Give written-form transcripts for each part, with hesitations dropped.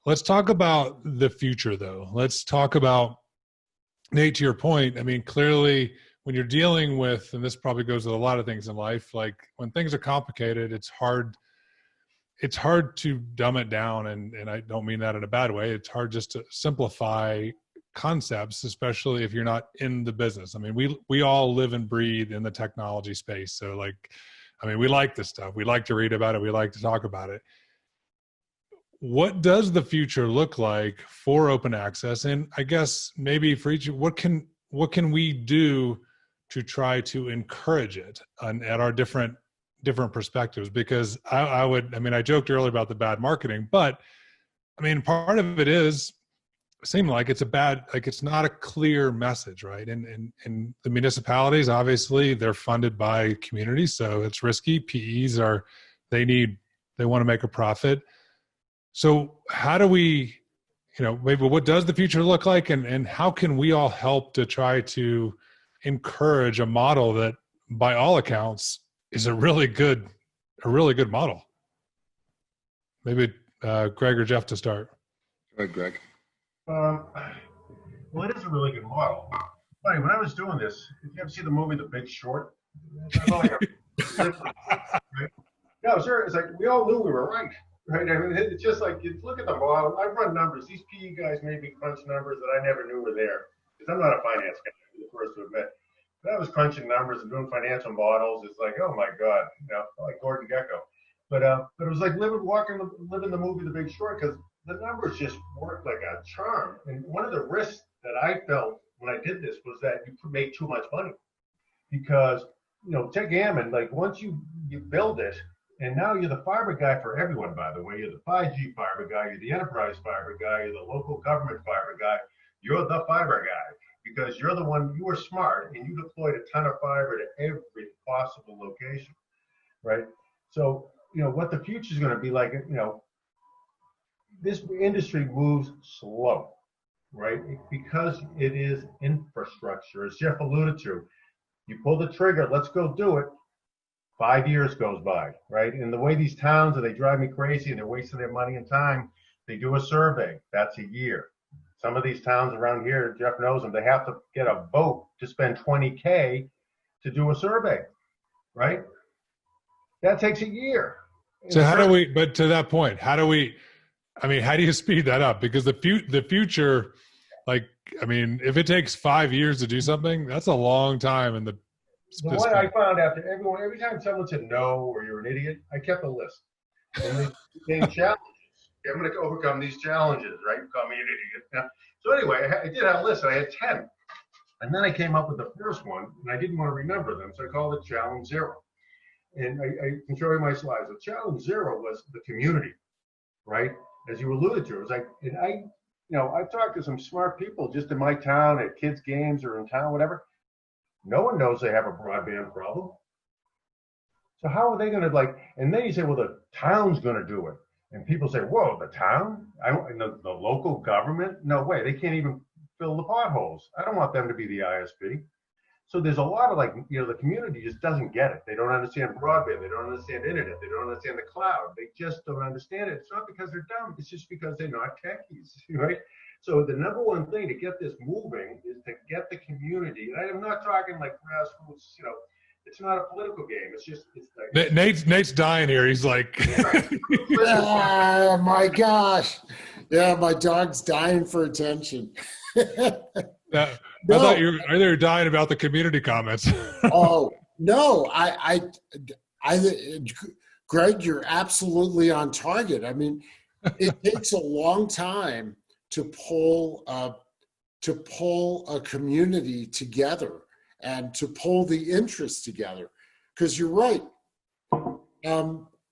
Let's talk about the future, though. Let's talk about, Nate, to your point. I mean, clearly, when you're dealing with, and this probably goes with a lot of things in life, like when things are complicated, it's hard to dumb it down, and I don't mean that in a bad way. It's hard just to simplify concepts, especially if you're not in the business. I mean, we all live and breathe in the technology space. So like, I mean, we like this stuff. We like to read about it. We like to talk about it. What does the future look like for open access? And I guess maybe for each, what can we do to try to encourage it at our different perspectives? Because I mean, I joked earlier about the bad marketing, but I mean, part of it is seem like it's a bad, like it's not a clear message, right? And the municipalities, obviously, they're funded by communities, so it's risky. PEs are, they want to make a profit. So how do we, maybe what does the future look like, and how can we all help to try to encourage a model that, by all accounts, is a really good model? Maybe Greg or Jeff to start. Go ahead, Greg. Um, well, it is a really good model. Funny, when I was doing this, if you ever see the movie The Big Short, right? No, sir, it's like we all knew we were right. Right? I mean, it's just like you look at the model. I run numbers. These PE guys maybe crunch numbers that I never knew were there because I'm not a finance guy. I'm the first to admit. But I was crunching numbers and doing financial models. It's like, oh my God, like Gordon Gekko. But it was like living the movie The Big Short because the numbers just worked like a charm. And one of the risks that I felt when I did this was that you made too much money because take Ammon, like once you build it. And now you're the fiber guy for everyone, by the way. You're the 5G fiber guy, you're the enterprise fiber guy, you're the local government fiber guy. You're the fiber guy because you're the one, you were smart and you deployed a ton of fiber to every possible location, right? So, what the future is going to be like, this industry moves slow, right? Because it is infrastructure, as Jeff alluded to. You pull the trigger, let's go do it. 5 years goes by, right? And the way these towns, they drive me crazy and they're wasting their money and time. They do a survey, that's a year. Some of these towns around here, Jeff knows them, they have to get a vote to spend $20K to do a survey, right? That takes a year. So but to that point, how do you speed that up? Because the future, like, I mean, if it takes 5 years to do something, that's a long time. And what I found after every time someone said no or you're an idiot, I kept a list. And they became challenges. I'm going to overcome these challenges, right? You call me an idiot. So anyway, I did have a list. I had 10. And then I came up with the first one, and I didn't want to remember them, so I called it Challenge Zero. And I can show you my slides. So Challenge Zero was the community, right? As you alluded to, it was like, and I've talked to some smart people just in my town at kids' games or in town, whatever. No one knows they have a broadband problem. So how are they going to and then you say, well, the town's going to do it. And people say, whoa, the town? The local government? No way. They can't even fill the potholes. I don't want them to be the ISP. So there's a lot of the community just doesn't get it. They don't understand broadband. They don't understand internet. They don't understand the cloud. They just don't understand it. It's not because they're dumb. It's just because they're not techies, right? So the number one thing to get this moving is to get the community. And I'm not talking like grassroots, it's not a political game. It's just, Nate's dying here. He's like, oh my gosh. Yeah, my dog's dying for attention. I thought you were dying about the community comments. Oh, no, Greg, you're absolutely on target. I mean, it takes a long time to pull a community together and to pull the interest together, because you're right.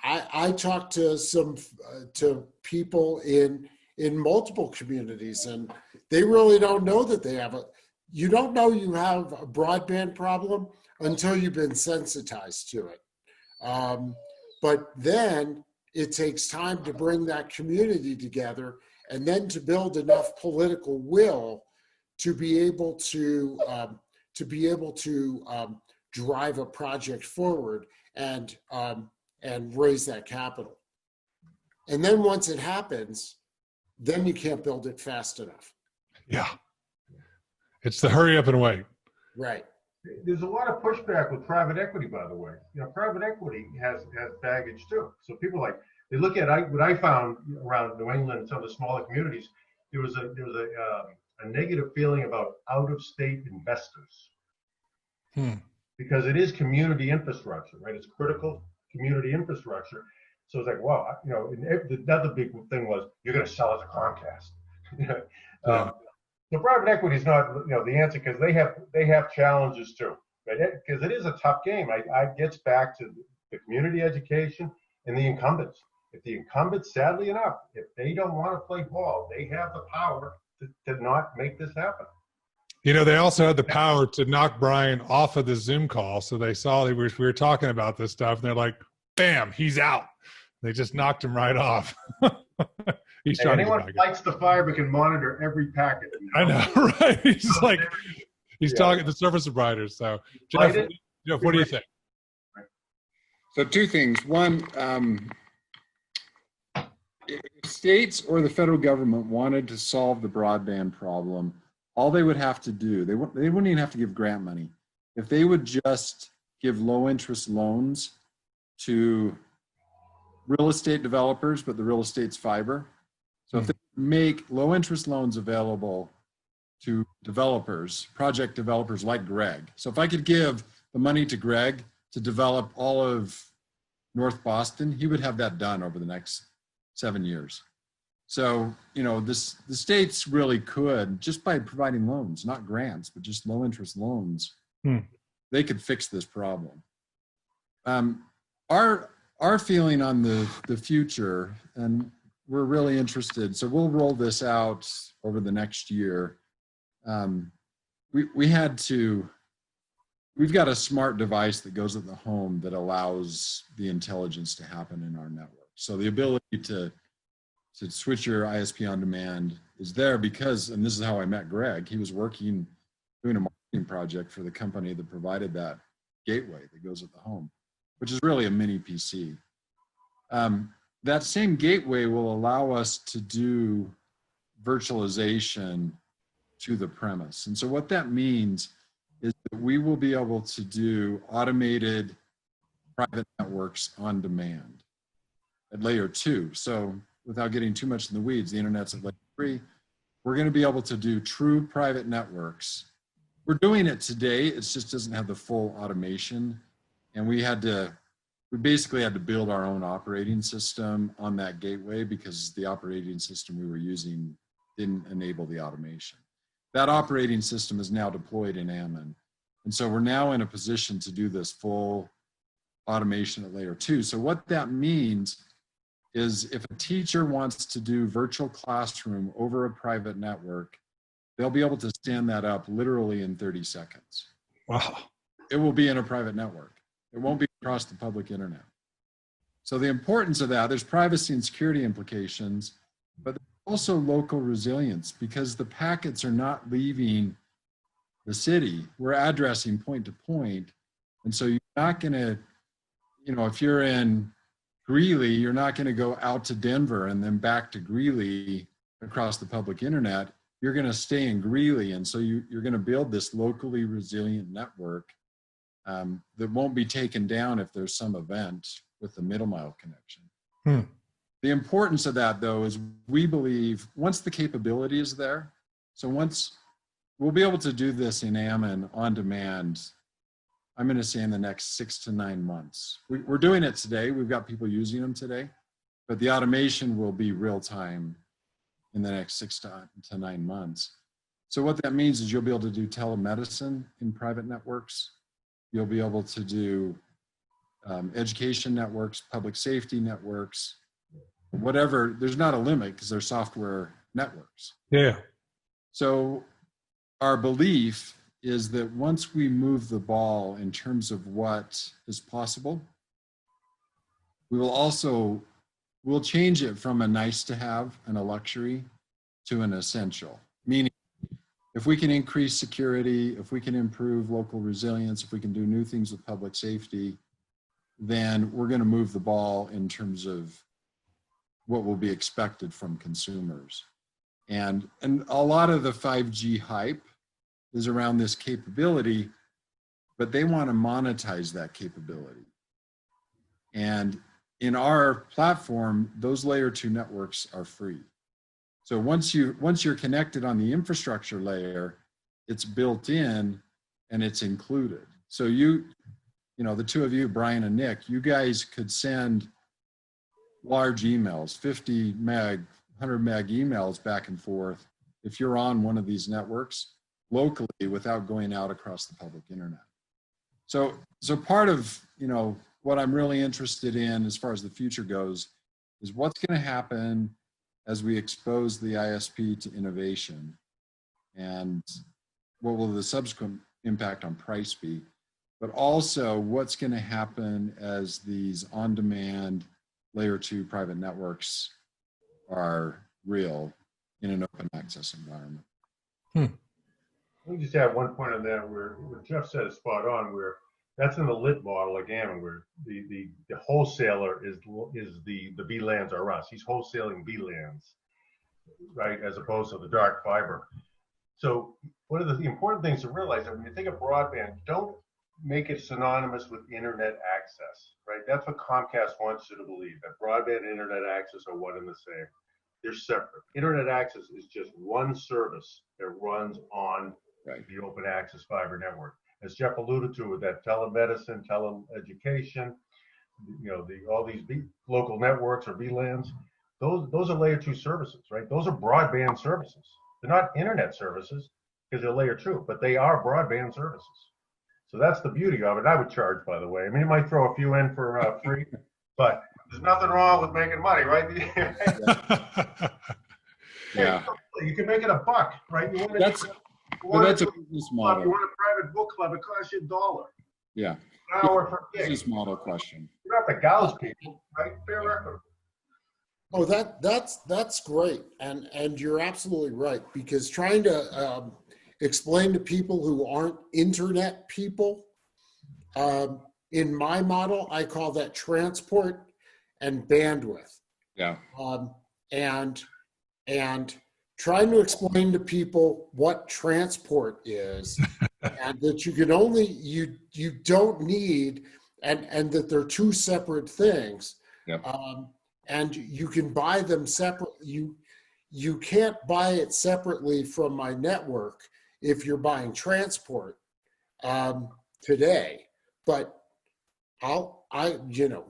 I talked to to people in multiple communities, and they really don't know that they have you don't know you have a broadband problem until you've been sensitized to it. But then it takes time to bring that community together and then to build enough political will to be able to drive a project forward and raise that capital. And then once it happens, then you can't build it fast enough. Yeah. It's the hurry up and wait. Right. There's a lot of pushback with private equity, by the way. Private equity has baggage too. So people they look at what I found around New England and some of the smaller communities. There was a negative feeling about out of state investors because it is community infrastructure, right? It's critical community infrastructure. So it's like, wow, the other big thing was you're going to sell it to Comcast. So private equity is not, the answer because they have challenges too, right? Because it is a tough game. I gets back to the community education and the incumbents. If the incumbents, sadly enough, if they don't want to play ball, they have the power to not make this happen. They also had the power to knock Brian off of the Zoom call. So they saw we were talking about this stuff, and they're like, bam, he's out. They just knocked him right off. He's trying anyone to who lights the fiber can monitor every packet. I know, right? He's talking to service providers. So, Jeff, what do you think? So two things. One, if states or the federal government wanted to solve the broadband problem, all they would have to do, they wouldn't even have to give grant money. If they would just give low interest loans to real estate developers, but the real estate's fiber. So if they make low interest loans available to developers, project developers like Greg. So if I could give the money to Greg to develop all of North Boston, he would have that done over the next 7 years. So, the states really could, just by providing loans, not grants, but just low interest loans, they could fix this problem. Our feeling on the future, and we're really interested, so we'll roll this out over the next year. We've got a smart device that goes at the home that allows the intelligence to happen in our network. So the ability to switch your ISP on demand is there because, and this is how I met Greg, he was doing a marketing project for the company that provided that gateway that goes at the home, which is really a mini PC. That same gateway will allow us to do virtualization to the premise. And so what that means is that we will be able to do automated private networks on demand at layer 2. So without getting too much in the weeds, the internet's at layer 3. We're going to be able to do true private networks. We're doing it today. It just doesn't have the full automation. And we basically had to build our own operating system on that gateway because the operating system we were using didn't enable the automation. That operating system is now deployed in Ammon. And so we're now in a position to do this full automation at layer 2. So what that means is if a teacher wants to do virtual classroom over a private network, they'll be able to stand that up literally in 30 seconds. Wow. It will be in a private network. It won't be across the public internet. So the importance of that, there's privacy and security implications, but there's also local resilience because the packets are not leaving the city. We're addressing point to point. And so you're not gonna, if you're in Greeley, you're not gonna go out to Denver and then back to Greeley across the public internet. You're gonna stay in Greeley. And so you're gonna build this locally resilient network that won't be taken down if there's some event with the middle mile connection. The importance of that, though, is we believe once the capability is there, so once we'll be able to do this in Ammon on demand, I'm going to say in the next 6 to 9 months. We're doing it today. We've got people using them today, but the automation will be real time in the next 6 to 9 months. So what that means is you'll be able to do telemedicine in private networks. You'll be able to do education networks, public safety networks, whatever. There's not a limit because they're software networks. Yeah. So our belief is that once we move the ball in terms of what is possible, we'll change it from a nice to have and a luxury to an essential. Meaning, if we can increase security, if we can improve local resilience, if we can do new things with public safety, then we're going to move the ball in terms of what will be expected from consumers. And a lot of the 5G hype is around this capability, but they want to monetize that capability. And in our platform, those layer 2 networks are free. So once you're connected on the infrastructure layer, it's built in and it's included. So you know, the two of you, Brian and Nick, you guys could send large emails, 50 meg, 100 meg emails back and forth if you're on one of these networks locally without going out across the public internet. So part of, you know, what I'm really interested in as far as the future goes is what's going to happen as we expose the ISP to innovation, and what will the subsequent impact on price be, but also what's going to happen as these on-demand layer 2 private networks are real in an open access environment. Let me just add one point on that where what Jeff said is spot on, where that's in the lit model again, where the wholesaler is the VLANs are us. He's wholesaling VLANs, right, as opposed to the dark fiber. So one of the important things to realize that when you think of broadband, don't make it synonymous with internet access, right? That's what Comcast wants you to believe, that broadband and internet access are one and the same. They're separate. Internet access is just one service that runs on the open access fiber network. As Jeff alluded to with that telemedicine, teleeducation, you know, all these local networks or VLANs, those are layer 2 services, right? Those are broadband services. They're not internet services because they're layer 2, but they are broadband services. So that's the beauty of it. I would charge, by the way. I mean, you might throw a few in for free, but there's nothing wrong with making money, right? Yeah. You can make it $1, right? That's a business model. You want a private book club, it costs you $1. Yeah. An hour per gig. Business model question. You don't have to gouge people, right? Fair record. Oh, that's great, and you're absolutely right, because trying to explain to people who aren't internet people, in my model, I call that transport and bandwidth. Yeah. And trying to explain to people what transport is, and that you can only you don't need, and that they're two separate things. Yep. And you can buy them separately. You can't buy it separately from my network if you're buying transport today. But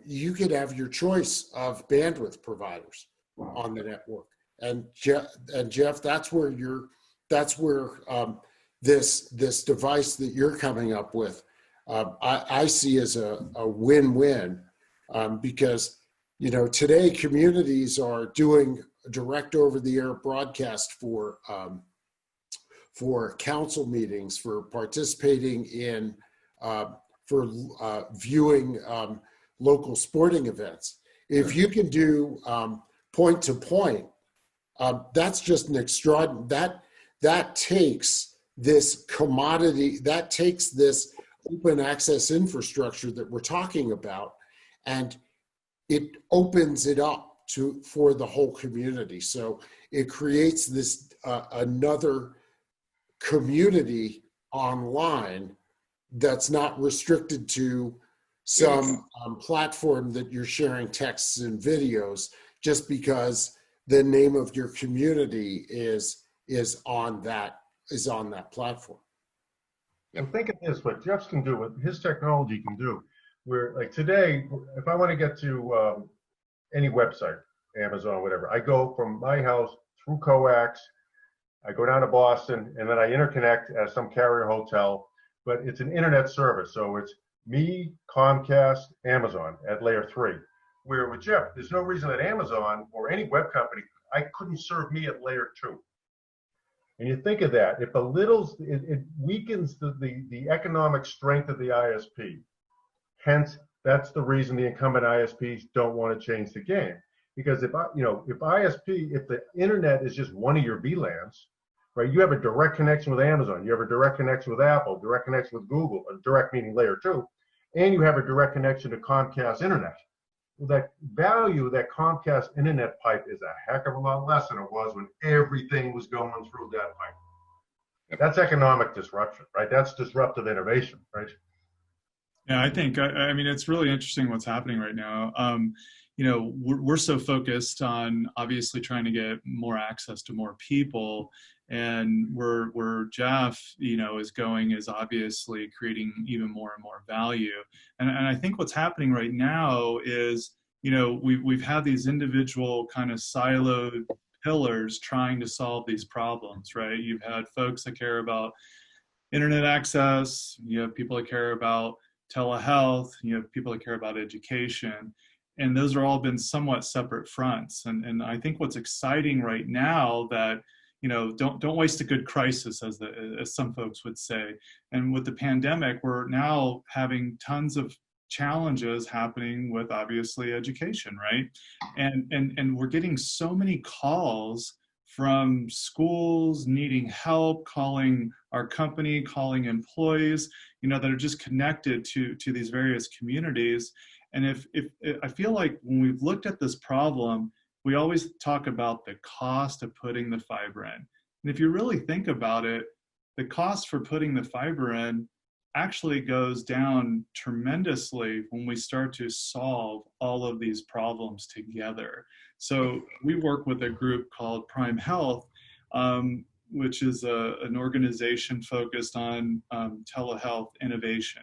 you could have your choice of bandwidth providers on the network. And Jeff, that's where this device that you're coming up with, I see as a win-win, because today communities are doing direct over-the-air broadcast for council meetings, for participating in, for viewing local sporting events. If you can do point to point, that's just an extraordinary, that takes this commodity, that takes this open access infrastructure that we're talking about, and it opens it up for the whole community. So it creates this another community online that's not restricted to some platform that you're sharing texts and videos just because the name of your community is on that platform. And think of this, what Jeff's can do, what his technology can do, where like today, if I want to get to any website, Amazon, whatever, I go from my house through coax, I go down to Boston, and then I interconnect at some carrier hotel, but it's an internet service. So it's me, Comcast, Amazon at layer 3. Where with Jeff, there's no reason that Amazon or any web company, I couldn't serve me at layer 2. And you think of that, it belittles, it weakens the economic strength of the ISP. Hence, that's the reason the incumbent ISPs don't want to change the game. Because if the internet is just one of your VLANs, right? You have a direct connection with Amazon, you have a direct connection with Apple, direct connection with Google, a direct meaning layer 2, and you have a direct connection to Comcast internet, that value of that Comcast internet pipe is a heck of a lot less than it was when everything was going through that pipe. That's economic disruption, right? That's disruptive innovation, right? Yeah, I mean, it's really interesting what's happening right now. You know, we're so focused on obviously trying to get more access to more people, and where Jeff, you know, is going is obviously creating even more and more value. And I think what's happening right now is, you know, we've had these individual kind of siloed pillars trying to solve these problems, right? You've had folks that care about internet access, you have people that care about telehealth, you have people that care about education, and those are all been somewhat separate fronts. And I think what's exciting right now that, you know, don't waste a good crisis, as some folks would say. And with the pandemic, we're now having tons of challenges happening with obviously education, right? And we're getting so many calls from schools needing help, calling our company, calling employees, you know, that are just connected to these various communities. And if I feel like when we've looked at this problem, we always talk about the cost of putting the fiber in. And if you really think about it, the cost for putting the fiber in actually goes down tremendously when we start to solve all of these problems together. So we work with a group called Prime Health, which is an organization focused on telehealth innovation.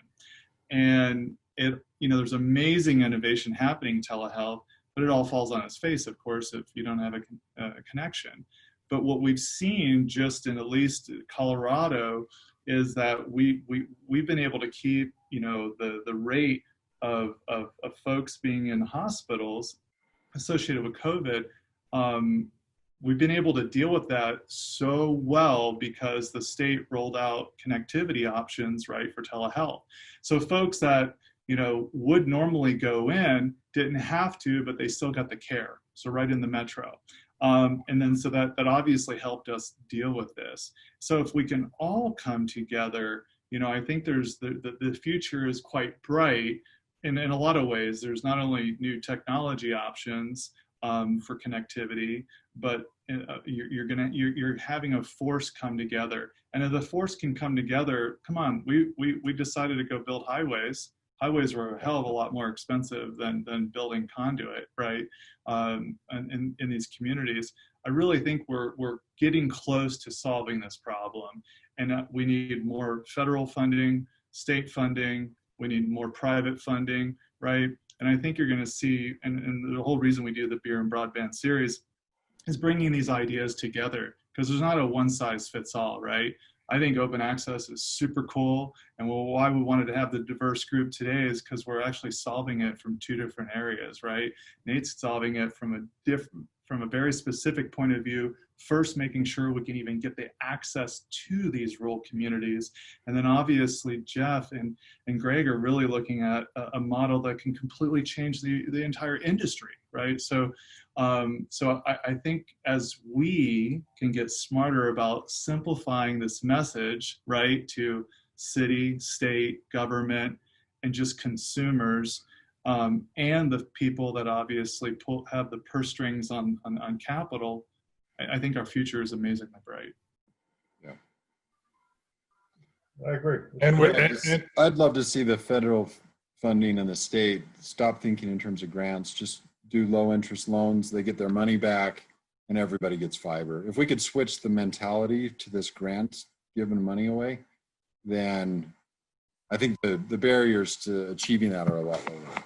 And it, you know, there's amazing innovation happening in telehealth, but it all falls on its face, of course, if you don't have a connection. But what we've seen just in at least Colorado is that we've been able to keep, you know, the rate of folks being in hospitals associated with COVID. We've been able to deal with that so well because the state rolled out connectivity options, right, for telehealth. So folks that, you know, would normally go in didn't have to, but they still got the care. So right in the metro. And then so that obviously helped us deal with this. So if we can all come together, you know, I think there's the future is quite bright in a lot of ways. There's not only new technology options for connectivity, but you're having a force come together. And if the force can come together, come on, we decided to go build highways. Highways were a hell of a lot more expensive than building conduit, right? In these communities, I really think we're getting close to solving this problem, and we need more federal funding, state funding. We need more private funding, right? And I think you're going to see, and the whole reason we do the Beer and Broadband series is bringing these ideas together, because there's not a one size fits all, right? I think open access is super cool. And why we wanted to have the diverse group today is because we're actually solving it from two different areas, right? Nate's solving it from a very specific point of view, first making sure we can even get the access to these rural communities. And then obviously Jeff and Greg are really looking at a model that can completely change the entire industry, right? So I think as we can get smarter about simplifying this message, right, to city, state, government, and just consumers, and the people that obviously have the purse strings on capital, I think our future is amazingly bright. Yeah, I agree. I'd love to see the federal funding and the state stop thinking in terms of grants, just do low interest loans, they get their money back, and everybody gets fiber. If we could switch the mentality to this grant giving money away, then I think the barriers to achieving that are a lot lower.